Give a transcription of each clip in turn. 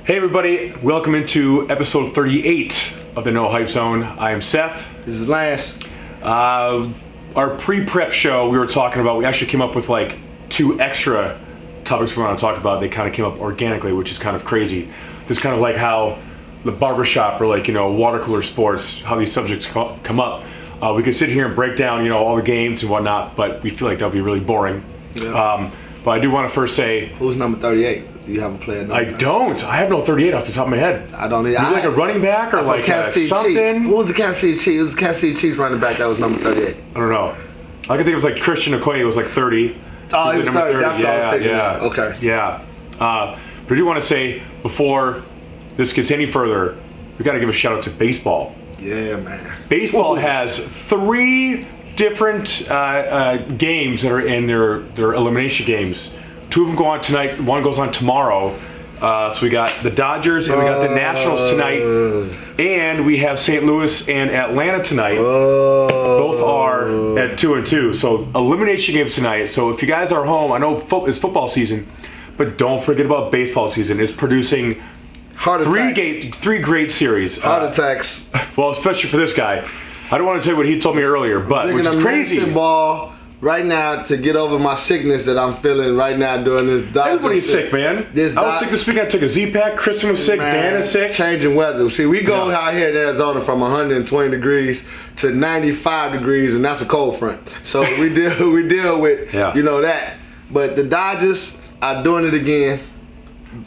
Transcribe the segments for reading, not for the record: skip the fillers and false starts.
Hey everybody, welcome into episode 38 of the No Hype Zone. I am Seth. This is Lance. Our pre-prep show we were talking about, we actually came up with like 2 extra topics we want to talk about. They kind of came up organically, which is kind of crazy. This is kind of like how the barbershop or like, water cooler sports, how these subjects come up. We could sit here and break down, all the games and whatnot, but we feel like that would be really boring. Yeah. But I do want to first say... Who's number 38? Do you have a player number? I don't. I have no 38 off the top of my head. I don't need. Like a running back or like something? Who was the Kansas City Chiefs? It was the Kansas City Chiefs running back that was number 38. I don't know. I could think it was like Christian Okoye was like 30. Oh, he was 30. That's what I was thinking. Yeah. Okay. Yeah. But I do want to say, before this gets any further, we got to give a shout out to baseball. Yeah, man. Baseball has 3 different games that are in their elimination games. 2 of them go on tonight. 1 goes on tomorrow. So we got the Dodgers and we got the Nationals tonight, and we have St. Louis and Atlanta tonight. Both are at 2-2. So elimination games tonight. So if you guys are home, I know it's football season, but don't forget about baseball season. It's producing three great series. Heart attacks. Well, especially for this guy. I don't want to tell you what he told me earlier, but which is crazy. Ball right now to get over my sickness that I'm feeling right now doing this. Everybody's sick, man. I was sick this week. I took a Z-Pack. Kristen was sick. Dan is sick. Changing weather. See, we go out here in Arizona from 120 degrees to 95 degrees, and that's a cold front. So we deal with that. But the Dodgers are doing it again.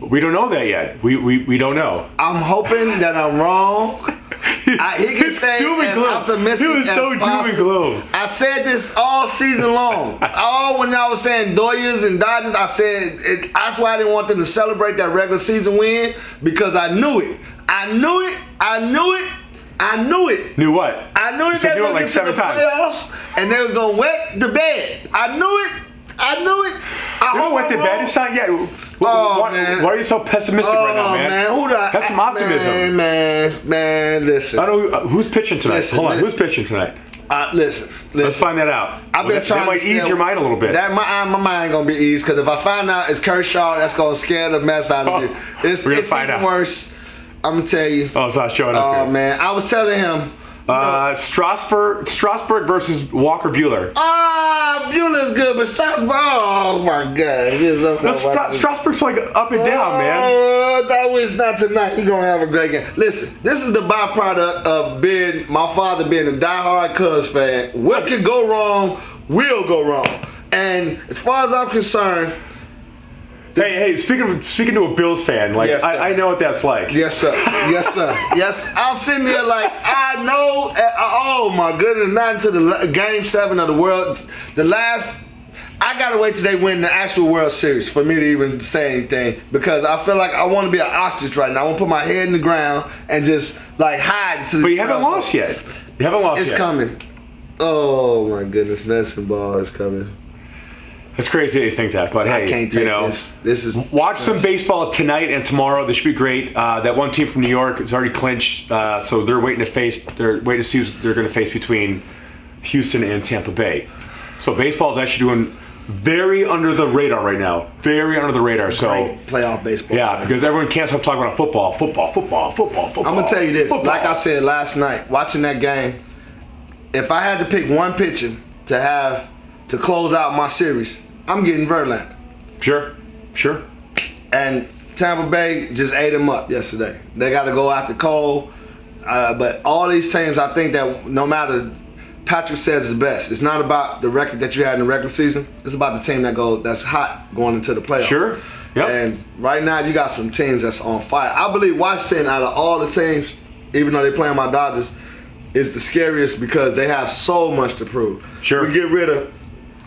We don't know that yet. We don't know. I'm hoping that I'm wrong. He can stay as optimistic as so doom and gloom. I said this all season long. When I was saying Dodgers and Dodgers, I said that's why I didn't want them to celebrate that regular season win, because I knew it. I knew it. Knew what? I knew it. They were going to get to the playoffs, and they was going to wet the bed. I knew it. They don't wet the bed. It's not yet. Man. Why are you so pessimistic right now, man? Have some optimism. Man, listen. I don't know who's pitching tonight. Hold on, who's pitching tonight? Listen. Let's find that out. I've been trying. That might ease your mind a little bit. My mind ain't gonna be eased, because if I find out it's Kershaw, that's gonna scare the mess out of you. It's even worse. I'm gonna tell you. Oh, it's not showing up here. Oh man, I was telling him. Strasburg versus Walker Buehler. Buehler's good, but Strasburg. Oh my God, Strasburg's like up and down, man. That was not tonight. He's gonna have a great game. Listen, this is the byproduct of my father being a diehard Cubs fan. What could go wrong will go wrong, and as far as I'm concerned. Hey! Speaking to a Bills fan, yes, I know what that's like. Yes, sir. Yes, I'm sitting there like I know. Oh my goodness! Not until the Game 7 of the World. I gotta wait till they win the actual World Series for me to even say anything, because I feel like I want to be an ostrich right now. I want to put my head in the ground and just like hide. But you haven't lost yet. It's coming. Oh my goodness! Medicine ball is coming. It's crazy that you think that, but hey, I can't take this. This is watch some baseball tonight and tomorrow. This should be great. That one team from New York is already clinched, so they're waiting to see who they're going to face between Houston and Tampa Bay. So baseball is actually doing very under the radar right now. Very under the radar. So playoff baseball. Yeah, because everyone can't stop talking about football. I'm gonna tell you this. Like I said last night, watching that game, if I had to pick one pitcher to close out my series, I'm getting Verlander. Sure. And Tampa Bay just ate him up yesterday. They got to go after Cole. But all these teams, I think that no matter, Patrick says it's best. It's not about the record that you had in the regular season. It's about the team that's hot going into the playoffs. Sure. Yep. And right now you got some teams that's on fire. I believe Washington, out of all the teams, even though they're playing my Dodgers, is the scariest because they have so much to prove. Sure. We get rid of.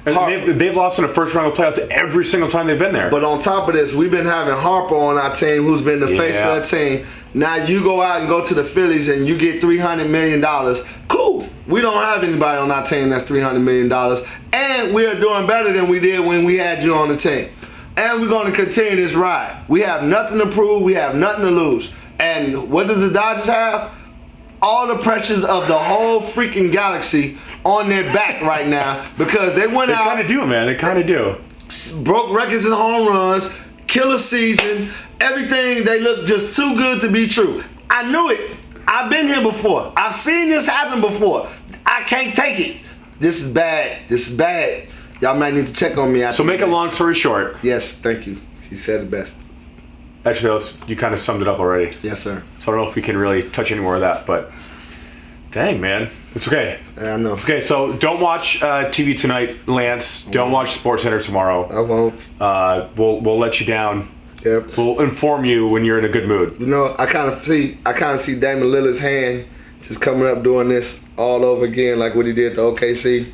They've lost in the first round of playoffs every single time they've been there. But on top of this, we've been having Harper on our team, who's been the face of the team. Now you go out and go to the Phillies and you get $300 million. Cool. We don't have anybody on our team that's $300 million. And we are doing better than we did when we had you on the team. And we're going to continue this ride. We have nothing to prove. We have nothing to lose. And what does the Dodgers have? All the pressures of the whole freaking galaxy on their back right now, because they went out. They kind of do, man. They kind of do. Broke records in home runs, killer season. Everything, they look just too good to be true. I knew it. I've been here before. I've seen this happen before. I can't take it. This is bad. This is bad. Y'all might need to check on me. So make a long story short. Yes, thank you. He said it best. Actually, you kind of summed it up already. Yes, sir. So I don't know if we can really touch any more of that, but dang, man. It's okay. Yeah, I know. It's okay, so don't watch TV tonight, Lance. Don't watch SportsCenter tomorrow. I won't. We'll let you down. Yep. We'll inform you when you're in a good mood. You know, I kind of see Damian Lillard's hand just coming up doing this all over again, like what he did to OKC.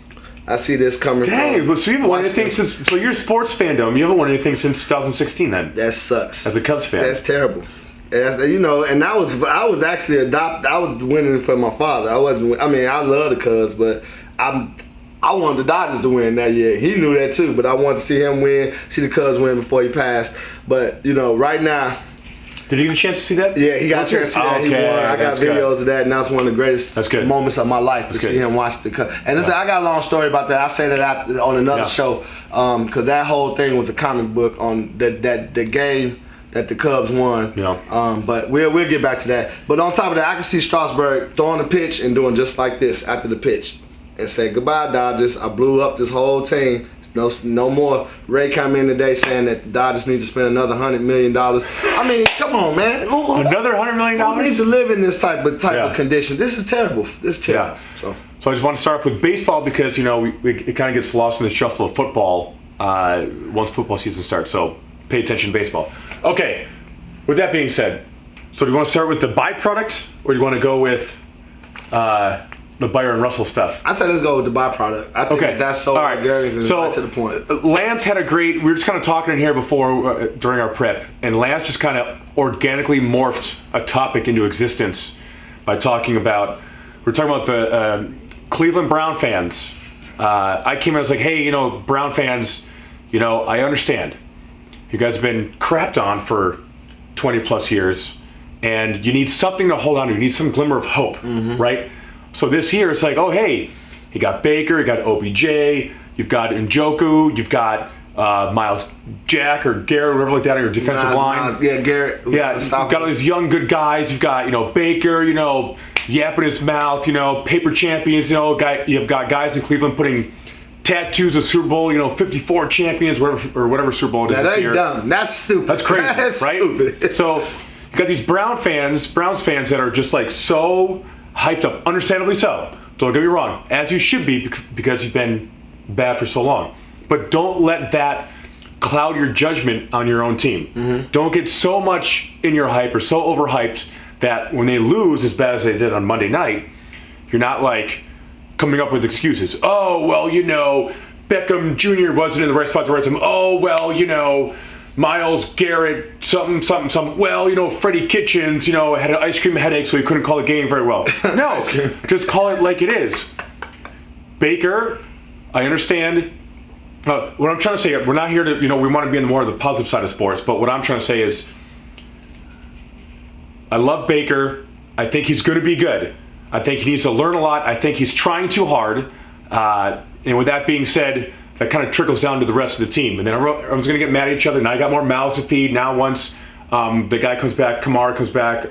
I see this coming. Dang, so you haven't won anything since. So you're sports fandom. You haven't won anything since 2016, then. That sucks. As a Cubs fan. That's terrible. You know, and I was actually adopted. I was winning for my father. I wasn't. I mean, I love the Cubs, but I wanted the Dodgers to win that year. He knew that too, but I wanted to see him win, see the Cubs win before he passed. But you know, right now. Did you get a chance to see that? Yeah, he got a chance to see that. Okay, he won. I got videos of that, and that's one of the greatest moments of my life to see him watch the Cubs. And I got a long story about that. I say that on another show because that whole thing was a comic book on the game that the Cubs won. Yeah. But we'll get back to that. But on top of that, I can see Strasburg throwing a pitch and doing just like this after the pitch and say, "Goodbye, Dodgers. I blew up this whole team. No more." Ray come in today saying that the Dodgers need to spend another $100 million. I mean, come on, man. Another $100 million? Who needs to live in this type of condition? This is terrible. This is terrible. Yeah. So I just want to start off with baseball because, you know, it kind of gets lost in the shuffle of football once football season starts. So pay attention to baseball. Okay. With that being said, so do you want to start with the byproduct or do you want to go with the Byron Russell stuff? I said let's go with the byproduct. I think that's so right to the point. Lance had we were just kind of talking in here before during our prep, and Lance just kind of organically morphed a topic into existence by talking about, we're talking about the Cleveland Brown fans. I came out and was like, hey, you know, Brown fans, you know, I understand. You guys have been crapped on for 20 plus years, and you need something to hold on to. You need some glimmer of hope, right? So this year, it's like, oh, hey, you got Baker, you got OBJ, you've got Njoku, you've got Miles Jack or Garrett, whatever like that on your defensive line. Yeah, Garrett. Yeah, you've got all these young, good guys. You've got, you know, Baker, you know, yapping his mouth, you know, paper champions, you know, you've got guys in Cleveland putting tattoos of Super Bowl, you know, 54 champions, whatever Super Bowl it is this year. That's dumb. That's stupid. That's crazy, that's right? Stupid. So you got these Browns fans that are just like so hyped up, understandably so. Don't get me wrong, as you should be because you've been bad for so long. But don't let that cloud your judgment on your own team. Don't get so much in your hype or so overhyped that when they lose as bad as they did on Monday night, you're not like coming up with excuses. Oh, well, you know, Beckham Jr. wasn't in the right spot at the right time. Oh, well, you know, Miles Garrett, something. Well, you know, Freddie Kitchens, you know, had an ice cream headache, so he couldn't call the game very well. No, just call it like it is. Baker, I understand. What I'm trying to say, we're not here to, you know, we want to be in more of the positive side of sports, but what I'm trying to say is, I love Baker. I think he's going to be good. I think he needs to learn a lot. I think he's trying too hard. And with that being said, that kind of trickles down to the rest of the team. And then everyone's going to get mad at each other. Now I got more mouths to feed. Now once the guy comes back, Kamara comes back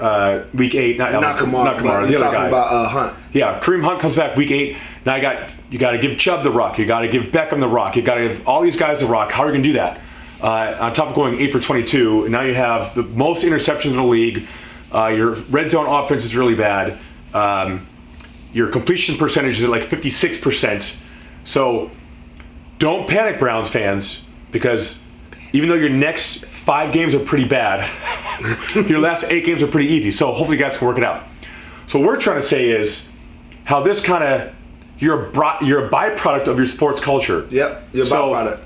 week 8. Not Kamara, the other guy. About Hunt. Yeah, Kareem Hunt comes back week 8. Now you got to give Chubb the rock. You got to give Beckham the rock. You got to give all these guys the rock. How are you going to do that? On top of going 8 for 22, and now you have the most interceptions in the league. Your red zone offense is really bad. Your completion percentage is at like 56%. So don't panic, Browns fans, because even though your next 5 games are pretty bad, your last 8 games are pretty easy. So hopefully you guys can work it out. So what we're trying to say is how this kind of, you're a byproduct of your sports culture. Yep, you're a byproduct.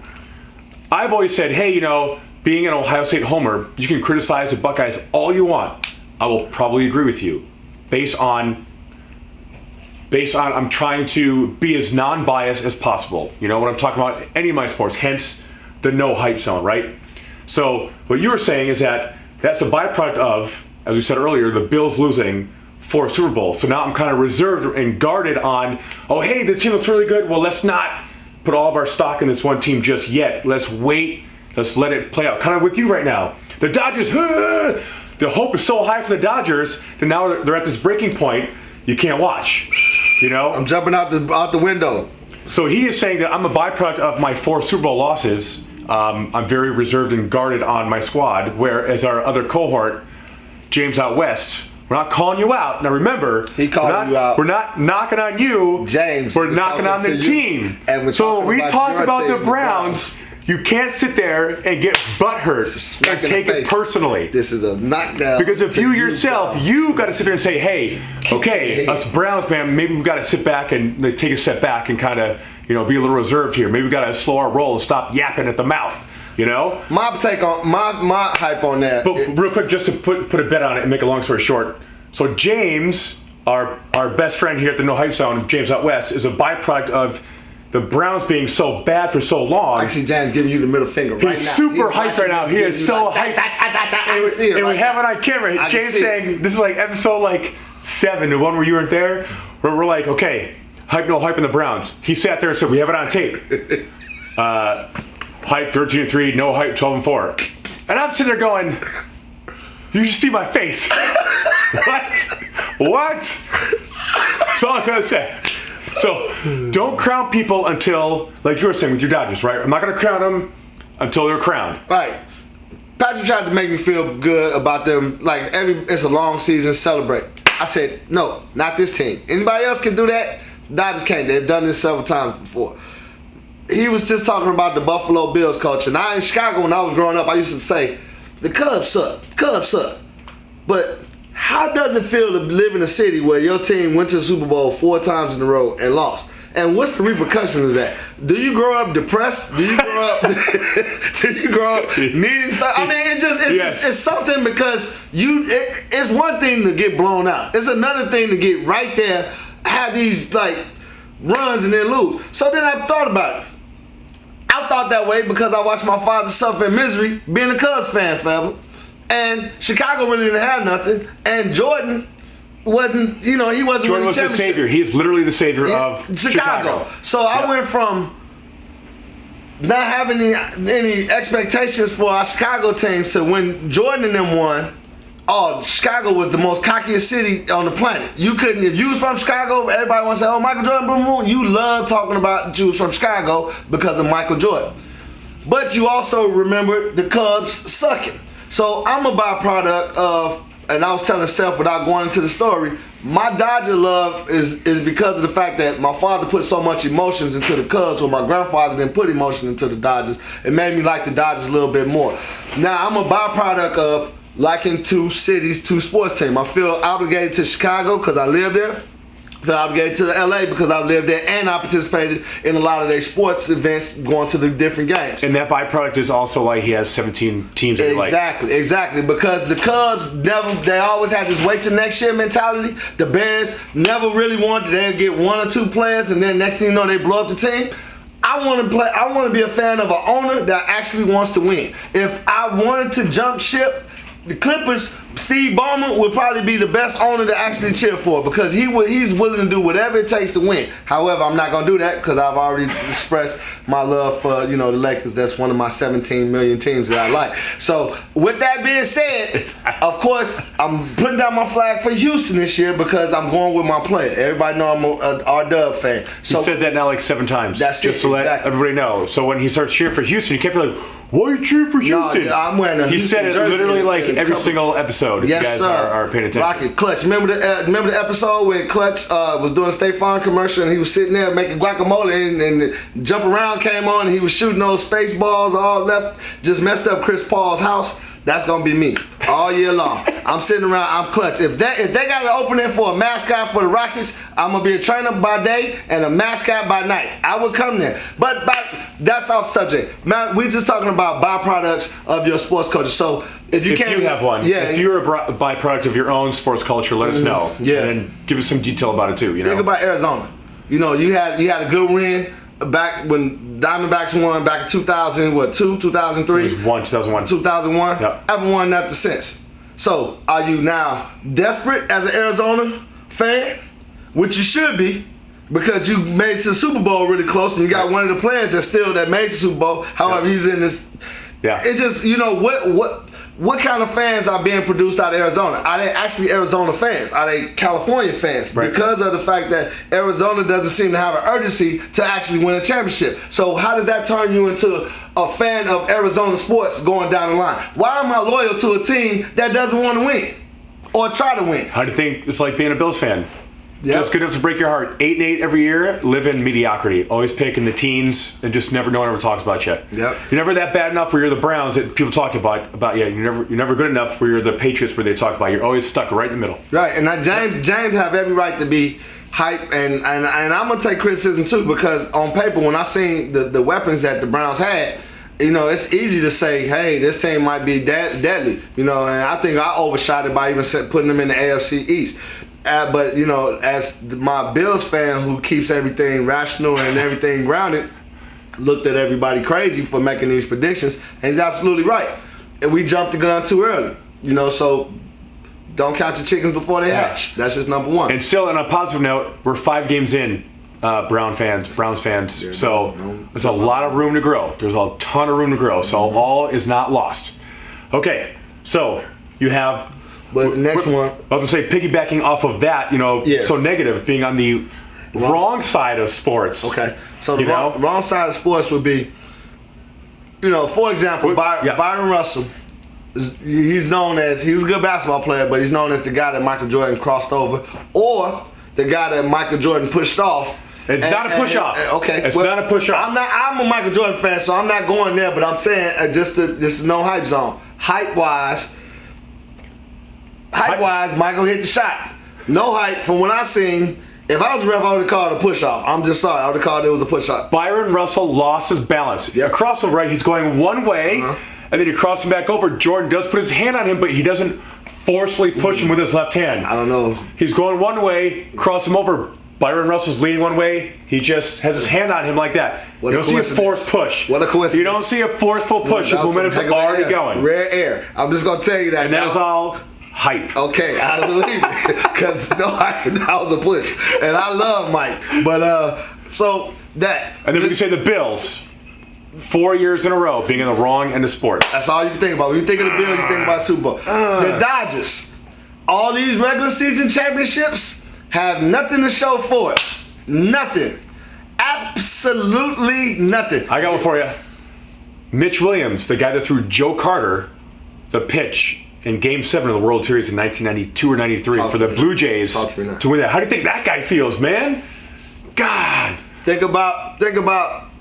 I've always said, hey, you know, being an Ohio State homer, you can criticize the Buckeyes all you want. I will probably agree with you. Based on I'm trying to be as non-biased as possible. You know, when I'm talking about any of my sports, hence the no hype zone, right? So what you were saying is that that's a byproduct of, as we said earlier, the Bills losing 4 Super Bowls. So now I'm kind of reserved and guarded on, oh, hey, the team looks really good. Well, let's not put all of our stock in this one team just yet. Let's wait Let's let it play out. Kind of with you right now. The Dodgers, the hope is so high for the Dodgers that now they're at this breaking point. You can't watch. You know? I'm jumping out the window. So he is saying that I'm a byproduct of my 4 Super Bowl losses. I'm very reserved and guarded on my squad, whereas our other cohort, James out west, we're not calling you out. Now remember, he called you out. We're not knocking on you, James. We're knocking on the team. And so when we talk about the Browns, you can't sit there and get butthurt and take it personally. This is a knockdown. Because if you yourself, you got to sit there and say, hey, okay, us Browns, man, maybe we got to sit back and take a step back and kind of, be a little reserved here. Maybe we got to slow our roll and stop yapping at the mouth. My take on my hype on that. But real quick, just to put a bet on it and make a long story short. So James, our best friend here at the No Hype Zone, James out west, is a byproduct of the Browns being so bad for so long. I see James giving you the middle finger right now. He's super hyped right now. He is so hyped. And we have it on camera. James saying, this is like episode 7, the one where you weren't there, where we're like, okay, hype, no hype in the Browns. He sat there and said, we have it on tape. Hype 13-3, no hype 12-4. And I'm sitting there going, you should see my face. What? That's all I'm going to say. So don't crown people until, like you were saying with your Dodgers, right? I'm not going to crown them until they're crowned. Right. Patrick tried to make me feel good about them. It's a long season, celebrate. I said, no, not this team. Anybody else can do that? Dodgers can't. They've done this several times before. He was just talking about the Buffalo Bills culture. Now in Chicago, when I was growing up, I used to say, the Cubs suck. Cubs suck. But how does it feel to live in a city where your team went to the Super Bowl 4 times in a row and lost? And what's the repercussions of that? Do you grow up depressed? Do you grow up needing something? I mean, it's something because it's one thing to get blown out. It's another thing to get right there, have these runs and then lose. So then I thought about it. I thought that way because I watched my father suffer in misery being a Cubs fan forever. And Chicago really didn't have nothing. And Jordan wasn't, he wasn't Jordan was the savior. He is literally the savior of Chicago. So I went from not having any expectations for our Chicago team to when Jordan and them won, Chicago was the most cockiest city on the planet. You couldn't, if you was from Chicago, everybody wants to say, Michael Jordan, boom, boom. You love talking about that you was from Chicago because of Michael Jordan. But you also remember the Cubs sucking. So I'm a byproduct of, and I was telling Seth without going into the story, my Dodger love is because of the fact that my father put so much emotions into the Cubs, where my grandfather didn't put emotion into the Dodgers. It made me like the Dodgers a little bit more. Now I'm a byproduct of liking 2 cities, 2 sports teams. I feel obligated to Chicago because I live there. I feel obligated to LA because I lived there and I participated in a lot of their sports events going to the different games. And that byproduct is also why he has 17 teams in life. Exactly. Because the Cubs they always had this wait till next year mentality. The Bears never really wanted, they'd get 1 or 2 players and then next thing you know they blow up the team. I want to be a fan of an owner that actually wants to win. If I wanted to jump ship, the Clippers, Steve Ballmer would probably be the best owner to actually cheer for because he's willing to do whatever it takes to win. However, I'm not going to do that because I've already expressed my love for the Lakers. That's one of my 17 million teams that I like. So with that being said, of course, I'm putting down my flag for Houston this year because I'm going with my player. Everybody know I'm a R-Dub fan. So you said that now 7 times. That's just to let everybody know. So when he starts cheering for Houston, you can't be like, why are you cheering for Houston? No, I'm wearing a He Houston said it jersey literally every single episode. If yes, you guys sir. Are paying attention. Rocket Clutch. Remember the episode when Clutch was doing a State Farm commercial and he was sitting there making guacamole and the Jump Around came on and he was shooting those space balls all left, just messed up Chris Paul's house. That's gonna be me all year long. I'm sitting around, I'm Clutch. If they got an opening for a mascot for the Rockets, I'm gonna be a trainer by day and a mascot by night. I would come there. But that's off subject. Man, we're just talking about byproducts of your sports culture. So if you have one, if you're a byproduct of your own sports culture, let us know. Yeah. And then give us some detail about it too. Think about Arizona. You had a good win back when Diamondbacks won back in 2003? 2001. 2001? Yep. I haven't won nothing since. So, are you now desperate as an Arizona fan? Which you should be, because you made it to the Super Bowl really close and you got one of the players that made the Super Bowl. However, he's in this Yeah. It's just, what kind of fans are being produced out of Arizona? Are they actually Arizona fans? Are they California fans? Right. Because of the fact that Arizona doesn't seem to have an urgency to actually win a championship. So how does that turn you into a fan of Arizona sports going down the line? Why am I loyal to a team that doesn't want to win or try to win? How do you think it's like being a Bills fan? Yep. Just good enough to break your heart. 8-8 every year, live in mediocrity. Always picking the teens, and just no one ever talks about you. Yep. You're never that bad enough where you're the Browns that people talk about you. You're never good enough where you're the Patriots where they talk about you. You're always stuck right in the middle. Right, and now James have every right to be hype, and I'm gonna take criticism too, because on paper when I seen the weapons that the Browns had, it's easy to say, hey, this team might be deadly, and I think I overshot it by even putting them in the AFC East. But as my Bills fan who keeps everything rational and everything grounded, looked at everybody crazy for making these predictions, and he's absolutely right. And we jumped the gun too early, so don't count your chickens before they hatch. That's just number one. And still, on a positive note, we're 5 games in, Browns fans. So there's a lot of room to grow. There's a ton of room to grow. So all is not lost. Okay, so you have. But the next one, I was going to say, piggybacking off of that, so negative, being on the wrong side of sports. Okay. So the wrong side of sports would be, for example, Byron Russell. He was a good basketball player, but he's known as the guy that Michael Jordan crossed over, or the guy that Michael Jordan pushed off. It's not a push-off. Okay. It's not a push-off. I'm a Michael Jordan fan, so I'm not going there, but I'm saying this is no hype zone. Hype-wise, Michael hit the shot. No hype from what I seen. If I was a ref, I would have called it a push-off. I'm just sorry. I would have called it was a push-off. Byron Russell lost his balance. Yep. Across the right, he's going one way, and then he crosses back over. Jordan does put his hand on him, but he doesn't forcefully push him with his left hand. I don't know. He's going one way, cross him over. Byron Russell's leaning one way. He just has his hand on him like that. You don't see a forced push. What a coincidence. You don't see a forceful push. His momentum's already going. Rare air. I'm just going to tell you that. And that was all hype. Okay, I believe it. Because that was a push. And I love Mike. But, so that. And then we can say the Bills. 4 years in a row being in the wrong end of sports. That's all you can think about. When you think of the Bills, you think about Super Bowl. The Dodgers. All these regular season championships have nothing to show for it. Nothing. Absolutely nothing. I got one for you. Mitch Williams, the guy that threw Joe Carter the pitch in Game 7 of the World Series in 1992 or 93 for the Blue Jays to win that. How do you think that guy feels, man? God. Think about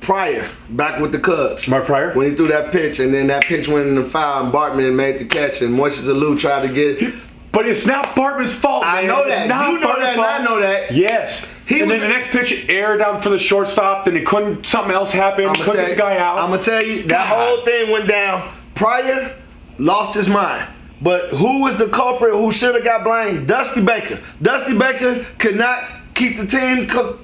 Pryor back with the Cubs. Mark Pryor? When he threw that pitch, and then that pitch went in the foul, and Bartman made the catch, and Moises Alou tried to get it. But it's not Bartman's fault, man. I know that. You know that, and I know that. Yes. And then the next pitch aired down for the shortstop, then something else happened. Couldn't get the guy out. I'm going to tell you, that whole thing went down. Pryor lost his mind. But who was the culprit who should have got blamed? Dusty Baker. Dusty Baker could not keep the team calm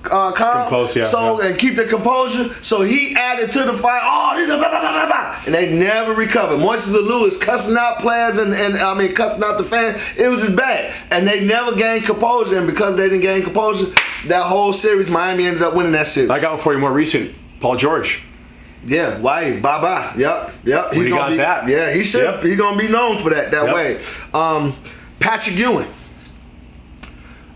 and keep the composure. So he added to the fight. Oh, blah, blah, blah, blah. And they never recovered. Moises Alou is cussing out players and cussing out the fans. It was just bad. And they never gained composure. And because they didn't gain composure, that whole series, Miami ended up winning that series. I got one for you more recent. Paul George. Yeah, why? Bye-bye. Yep. He's gonna be that. Yeah, he should. Yep. He's gonna be known for that way. Patrick Ewing.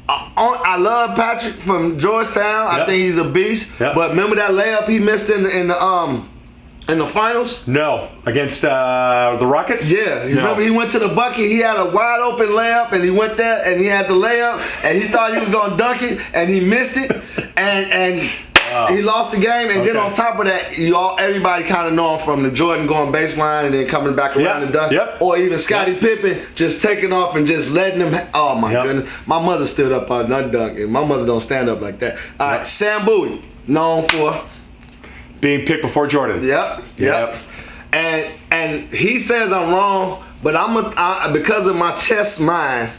I love Patrick from Georgetown. I think he's a beast. But remember that layup he missed in the finals? No, against the Rockets. Yeah, remember he went to the bucket. He had a wide open layup, and he went there and he had the layup, and he thought he was gonna dunk it, and he missed it, and. He lost the game, and then on top of that, everybody kind of know him from the Jordan going baseline and then coming back around and dunk, or even Scottie Pippen just taking off and just letting him. Oh my goodness, my mother stood up on that dunk, and my mother don't stand up like that. All right, Sam Bowie, known for being picked before Jordan. Yep. And he says I'm wrong, but because of my chess mind.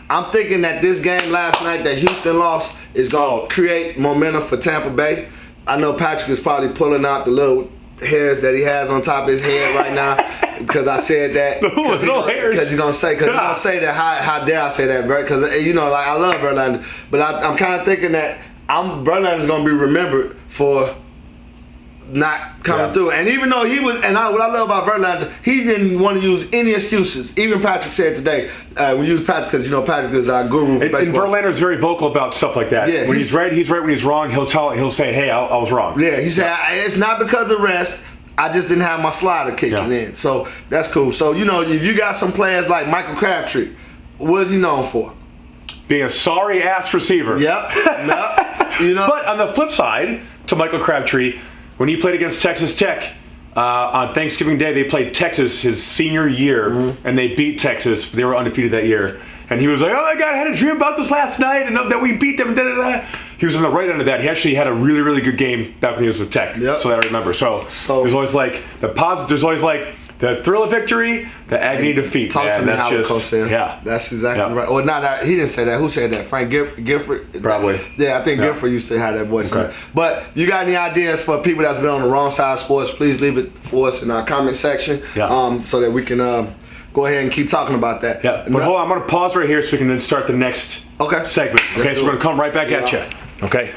I'm thinking that this game last night that Houston lost is going to create momentum for Tampa Bay. I know Patrick is probably pulling out the little hairs that he has on top of his head right now because I said that. Because he's going to say that, how dare I say that, because, I love Verlander. But I'm kind of thinking that Verlander is going to be remembered for not coming through. And even though he was, what I love about Verlander, he didn't want to use any excuses. Even Patrick said today, we use Patrick because Patrick is our guru for baseball. And Verlander is very vocal about stuff like that. Yeah, when he's right. When he's wrong, he'll say, "Hey, I was wrong." Yeah, he said it's not because of rest. I just didn't have my slider kicking in. So that's cool. So if you got some players like Michael Crabtree, what is he known for? Being a sorry ass receiver. Yep. But on the flip side, to Michael Crabtree, when he played against Texas Tech on Thanksgiving Day, they played Texas his senior year, and they beat Texas. They were undefeated that year. And he was like, "Oh my God, I had a dream about this last night, and that we beat them." He was on the right end of that. He actually had a really, really good game back when he was with Tech. Yep. So that I remember. So there's always like the positive. There's always like the thrill of victory, the agony of defeat. Talk to me, Howard Cosell. Yeah, that's exactly right. Or not that he didn't say that. Who said that? Frank Gifford. Probably. Yeah, I think Gifford used to have that voice. Okay. But you got any ideas for people that's been on the wrong side of sports? Please leave it for us in our comment section. Yeah. So that we can go ahead and keep talking about that. Yeah. But hold on, I'm going to pause right here so we can then start the next segment. Okay, so we're going to come right back at you. Okay.